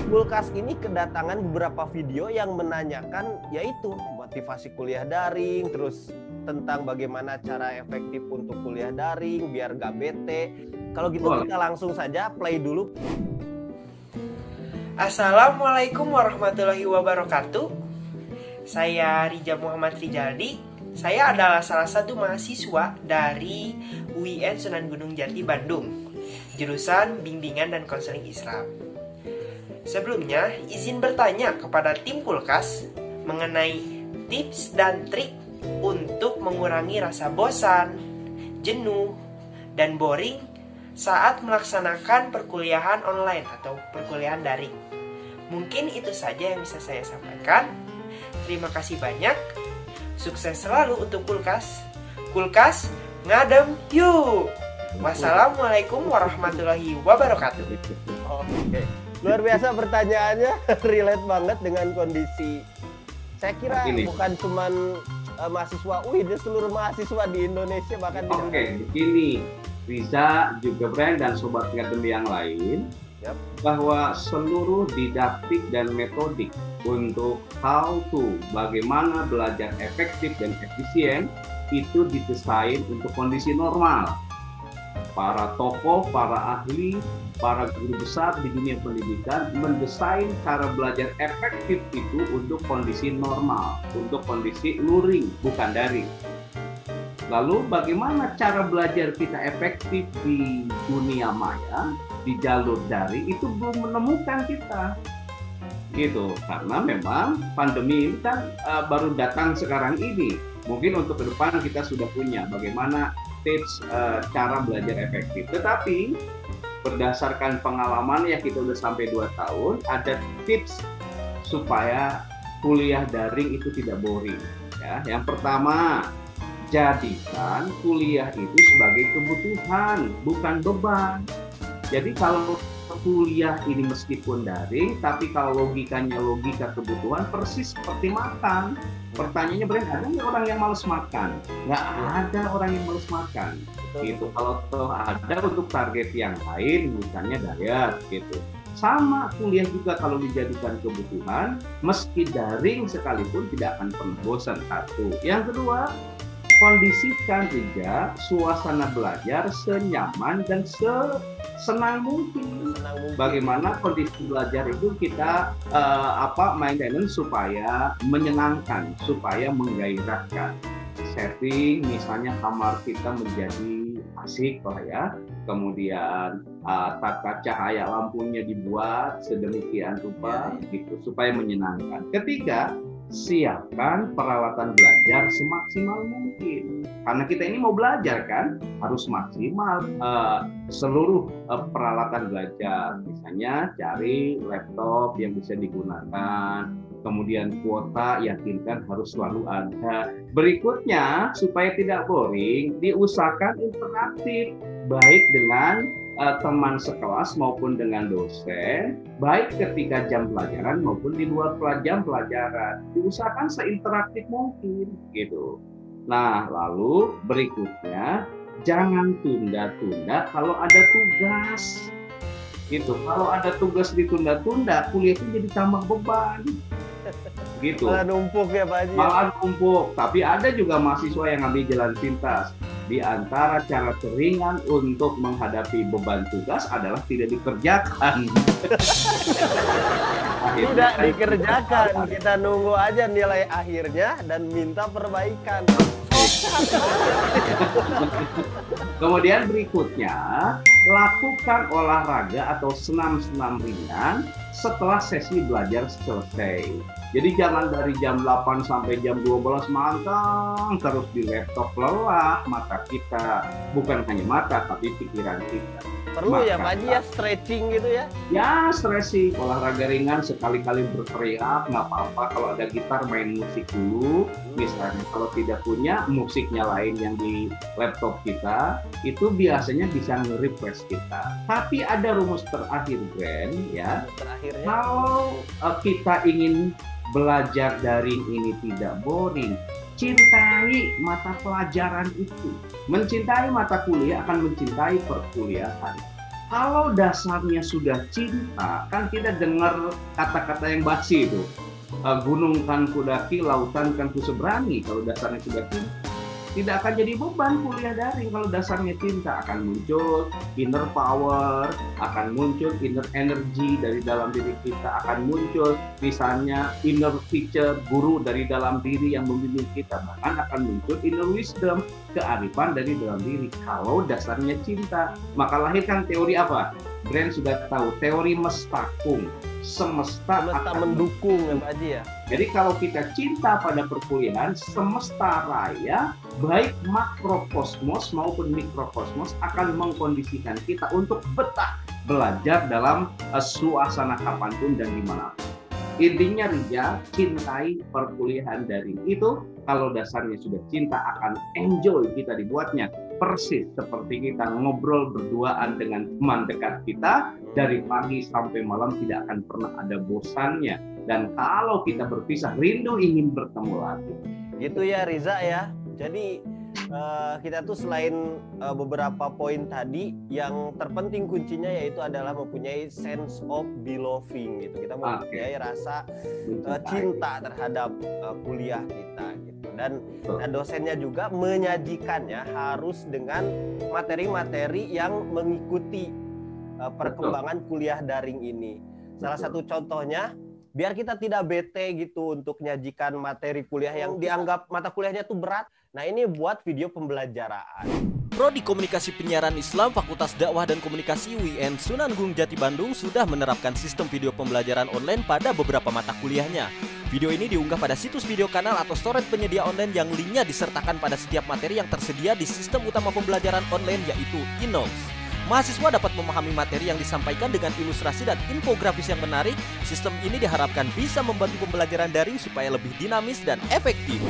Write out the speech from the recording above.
Kulkas ini kedatangan beberapa video yang menanyakan yaitu motivasi kuliah daring, terus tentang bagaimana cara efektif untuk kuliah daring biar gak bete. Kalau gitu kita langsung saja play dulu. Assalamualaikum warahmatullahi wabarakatuh. Saya Rija Muhammad Rijaldi. Saya adalah salah satu mahasiswa dari UIN Sunan Gunung Jati Bandung, jurusan Bimbingan dan Konseling Islam. Sebelumnya, izin bertanya kepada tim Kulkas mengenai tips dan trik untuk mengurangi rasa bosan, jenuh, dan boring saat melaksanakan perkuliahan online atau perkuliahan daring. Mungkin itu saja yang bisa saya sampaikan. Terima kasih banyak. Sukses selalu untuk Kulkas. Kulkas, ngadem yuk! Wassalamualaikum warahmatullahi wabarakatuh. Oke. Luar biasa pertanyaannya, relate banget dengan kondisi. Saya kira bukan cuman mahasiswa UI, dia seluruh mahasiswa di Indonesia bahkan di dunia. Oke, begini Riza, juga Brand dan Sobat Ngadem yang lain, bahwa seluruh didaktik dan metodik untuk how to, bagaimana belajar efektif dan efisien, itu didesain untuk kondisi normal. Para tokoh, para ahli, para guru besar di dunia pendidikan mendesain cara belajar efektif itu untuk kondisi normal, untuk kondisi luring, bukan daring. Lalu bagaimana cara belajar kita efektif di dunia maya, di jalur daring, itu belum menemukan kita. Gitu, karena memang pandemi ini kan baru datang sekarang ini. Mungkin untuk ke depan kita sudah punya bagaimana tips cara belajar efektif. Tetapi berdasarkan pengalaman ya, kita udah sampai 2 tahun, ada tips supaya kuliah daring itu tidak boring. Ya, yang pertama, jadikan kuliah itu sebagai kebutuhan, bukan beban. Jadi kalau kuliah ini meskipun daring, tapi kalau logikanya logika kebutuhan, persis seperti makan. Pertanyaannya, Brand, ada nggak orang yang males makan? Nggak ada orang yang males makan. Gitu. Kalau ada untuk target yang lain, misalnya diet, gitu. Sama kuliah juga kalau dijadikan kebutuhan, meski daring sekalipun tidak akan pernah bosan. Satu. Yang kedua, kondisikan juga suasana belajar senyaman dan sesenang mungkin. Bagaimana kondisi belajar itu kita maintenance supaya menyenangkan, supaya menggairahkan. Setting misalnya kamar kita menjadi asik lah ya. Kemudian tata cahaya lampunya dibuat sedemikian rupa gitu supaya menyenangkan. Ketiga, siapkan peralatan belajar semaksimal mungkin. Karena kita ini mau belajar kan, harus maksimal seluruh peralatan belajar. Misalnya cari laptop yang bisa digunakan, kemudian kuota yakinkan harus selalu ada. Berikutnya, supaya tidak boring, diusahakan interaktif, baik dengan teman sekelas maupun dengan dosen, baik ketika jam pelajaran maupun di luar jam pelajaran. Diusahakan seinteraktif mungkin, gitu. Nah, lalu berikutnya, jangan tunda-tunda kalau ada tugas. Gitu. Kalau ada tugas ditunda-tunda, kuliah itu jadi tambah beban. Gitu. Malah numpuk ya Pak Haji. Malah numpuk. Tapi ada juga mahasiswa yang ambil jalan pintas. Di antara cara teringan untuk menghadapi beban tugas adalah tidak dikerjakan. Tidak dikerjakan, kita nunggu aja nilai akhirnya dan minta perbaikan. Kemudian berikutnya, lakukan olahraga atau senam-senam ringan setelah sesi belajar selesai. Jadi jangan dari jam 8 sampai jam 12 mantang terus di laptop, lelah mata kita. Bukan hanya mata, tapi pikiran kita. Perlu ya Pak Haji ya stretching gitu ya? Ya stretching, olahraga ringan, sekali-kali berteriak, nggak apa-apa. Kalau ada gitar main musik dulu. Misalnya kalau tidak punya musiknya lain yang di laptop kita, itu biasanya bisa nge-refresh kita. Tapi ada rumus terakhir, Brand, ya. Kalau kita ingin belajar daring ini tidak boring, cintai mata pelajaran itu. Mencintai mata kuliah akan mencintai perkuliahan. Kalau dasarnya sudah cinta, kan kita dengar kata-kata yang basi itu. Gunung kan kudaki, lautan kan kuseberangi. Kalau dasarnya sudah cinta, tidak akan jadi beban kuliah daring. Kalau dasarnya cinta, akan muncul inner power, akan muncul inner energy dari dalam diri kita, akan muncul misalnya inner teacher, guru dari dalam diri yang membimbing kita, bahkan akan muncul inner wisdom, kearifan dari dalam diri. Kalau dasarnya cinta, maka lahirkan teori apa? Brand sudah tahu, teori mestakung. Semesta akan mendukung ya Pak Haji ya. Jadi kalau kita cinta pada perkuliahan, semesta raya, baik makrokosmos maupun mikrokosmos akan mengkondisikan kita untuk betah belajar dalam suasana kapanpun dan dimanapun. Intinya Rija, cintai perkuliahan daring itu. Kalau dasarnya sudah cinta, akan enjoy kita dibuatnya. Persis seperti kita ngobrol berduaan dengan teman dekat kita, dari pagi sampai malam tidak akan pernah ada bosannya. Dan kalau kita berpisah, rindu ingin bertemu lagi. Gitu ya Riza ya. Jadi kita tuh selain beberapa poin tadi, yang terpenting kuncinya yaitu adalah mempunyai sense of belonging gitu. Kita mempunyai rasa cinta terhadap kuliah kita gitu. Dan dosennya juga menyajikannya harus dengan materi-materi yang mengikuti perkembangan kuliah daring ini. Salah satu contohnya, biar kita tidak bete gitu untuk menyajikan materi kuliah yang dianggap mata kuliahnya tuh berat. Nah, ini buat video pembelajaran. Prodi Komunikasi Penyiaran Islam Fakultas Dakwah dan Komunikasi UIN Sunan Gunung Jati Bandung sudah menerapkan sistem video pembelajaran online pada beberapa mata kuliahnya. Video ini diunggah pada situs video kanal atau storage penyedia online yang linknya disertakan pada setiap materi yang tersedia di sistem utama pembelajaran online, yaitu Inox. Mahasiswa dapat memahami materi yang disampaikan dengan ilustrasi dan infografis yang menarik. Sistem ini diharapkan bisa membantu pembelajaran daring supaya lebih dinamis dan efektif.